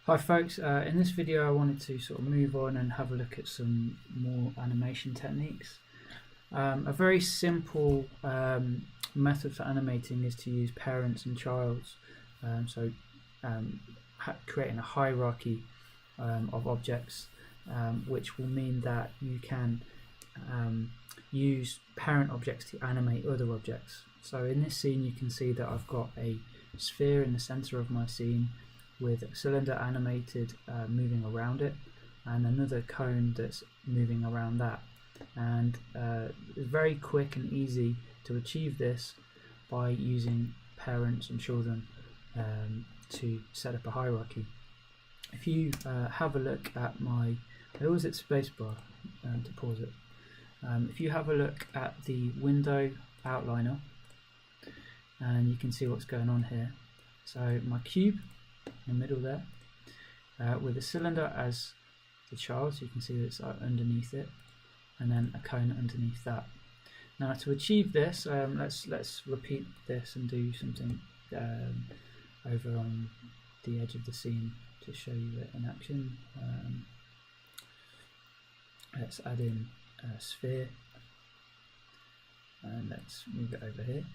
Hi folks, in this video I wanted to sort of move on and have a look at some more animation techniques. A very simple method for animating is to use parents and childs, creating a hierarchy of objects, which will mean that you can use parent objects to animate other objects. So in this scene you can see that I've got a sphere in the center of my scene with a cylinder animated moving around it, and another cone that's moving around that. And it's very quick and easy to achieve this by using parents and children to set up a hierarchy. If you have a look at my, I always hit spacebar to pause it. If you have a look at the window outliner, and you can see what's going on here. So my cube in the middle there, with a cylinder as the child, so you can see that it's underneath it, and then a cone underneath that. Now to achieve this, let's repeat this and do something over on the edge of the scene to show you it in action. Let's add in a sphere, and let's move it over here.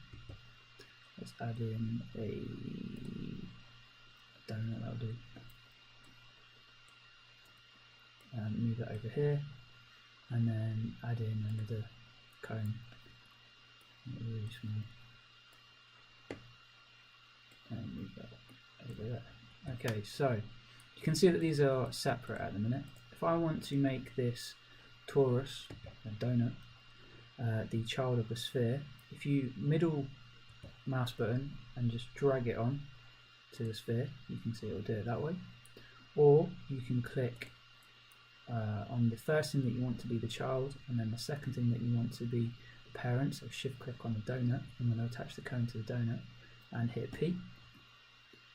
Let's add in a donut, that'll do. And move it over here, and then add in another cone, really small, and move that over there. Okay, so you can see that these are separate at the minute. If I want to make this torus, a donut, the child of the sphere, if you middle mouse button and just drag it on to the sphere, you can see it will do it that way. Or you can click on the first thing that you want to be the child, and then the second thing that you want to be the parent. So shift click on the donut. I'm going to attach the cone to the donut and hit P,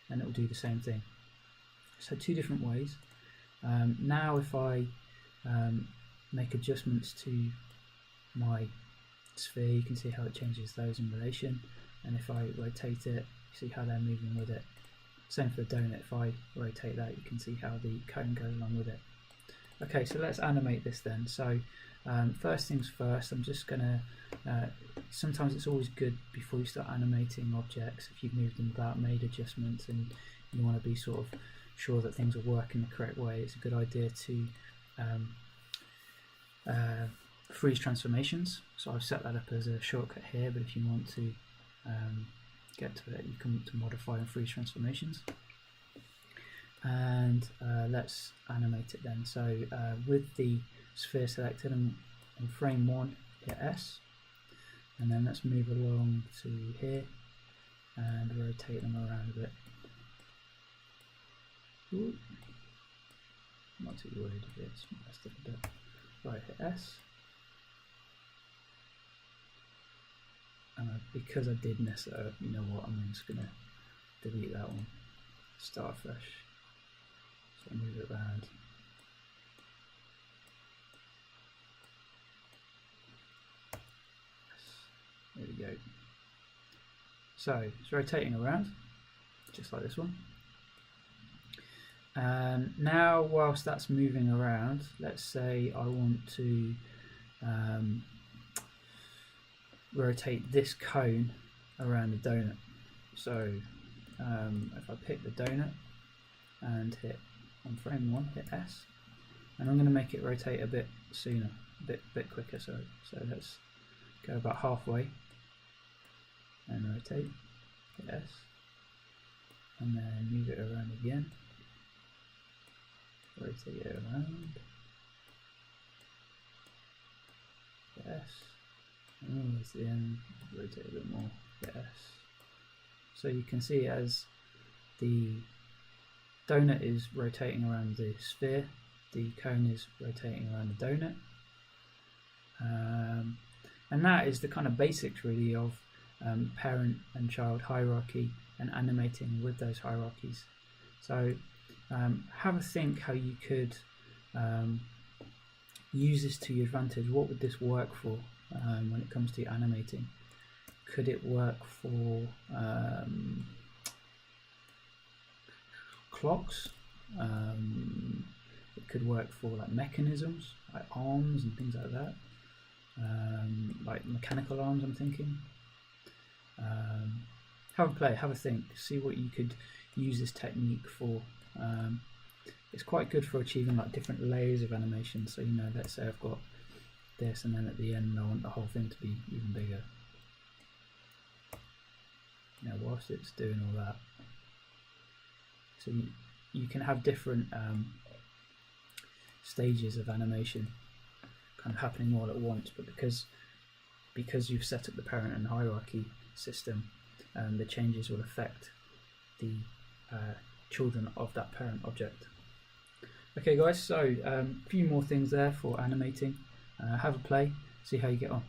and it will do the same thing. So two different ways. Now if I make adjustments to my sphere, you can see how it changes those in relation, and if I rotate it, you see how they're moving with it. Same for the donut. If I rotate that, you can see how the cone goes along with it. Okay, so let's animate this then. So first things first, I'm just gonna, sometimes it's always good before you start animating objects, if you've moved them about, made adjustments, and you want to be sort of sure that things are working the correct way, it's a good idea to freeze transformations. So I've set that up as a shortcut here, but if you want to get to it, you can modify and freeze transformations. And let's animate it then. So with the sphere selected, and in frame 1 hit S, and then let's move along to here and rotate them around a bit. Ooh. Not too worried if it's messed up a bit. Right, hit S. And because I did mess it up, you know what, I'm just going to delete that one, start fresh. So move it around. There we go. So it's rotating around, just like this one. Now, whilst that's moving around, let's say I want to rotate this cone around the donut. So if I pick the donut and hit on frame 1, hit S, and I'm going to make it rotate a bit sooner, a bit quicker. So let's go about halfway and rotate, hit S, and then move it around again, rotate it around, hit S, and it's the end, rotate a bit more, hit S. So you can see as the donut is rotating around the sphere, the cone is rotating around the donut, and that is the kind of basics really of parent and child hierarchy and animating with those hierarchies. So have a think how you could use this to your advantage. What would this work for when it comes to animating? Could it work for clocks? It could work for like mechanisms, like arms and things like that, like mechanical arms. I'm thinking. Have a play, have a think, see what you could use this technique for. It's quite good for achieving like different layers of animation. So, you know, let's say I've got this, and then at the end I want the whole thing to be even bigger. You know, whilst it's doing all that. So you can have different stages of animation kind of happening all at once, but because you've set up the parent and hierarchy system, the changes will affect the children of that parent object. Okay guys, so a few more things there for animating. Have a play, see how you get on.